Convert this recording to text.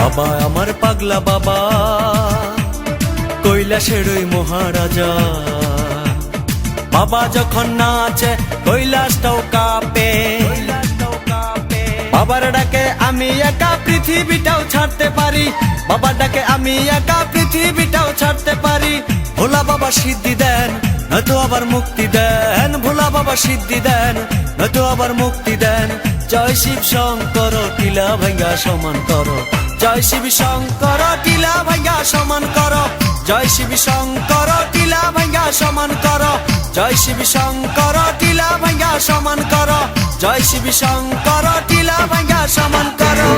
বাবা আমার পাগলা বাবা, কৈলাসের ওই মহারাজা। বাবা যখন নাচে কৈলাসটাও কাঁপে, বাবার ডাকে আমি একা পৃথিবীটাও ছাড়তে পারি, বাবার ডাকে আমি একা পৃথিবীটাও ছাড়তে পারি। ভোলা বাবা সিদ্ধি দেন নয়তো আবার মুক্তি দেন, ভোলা বাবা সিদ্ধি দেন নয়তো আবার মুক্তি দেন। জয় শিব শঙ্কর টিলা ভাঙ্গা সমান করো, জয় শিব শঙ্কর টিলা ভাঙ্গা সমান করো, জয় শিব শঙ্কর টিলা ভাঙ্গা সমান করো, জয় শিব শঙ্কর টিলা ভাঙ্গা সমান করো, জয় শিব শঙ্কর টিলা ভাঙ্গা সমান করো।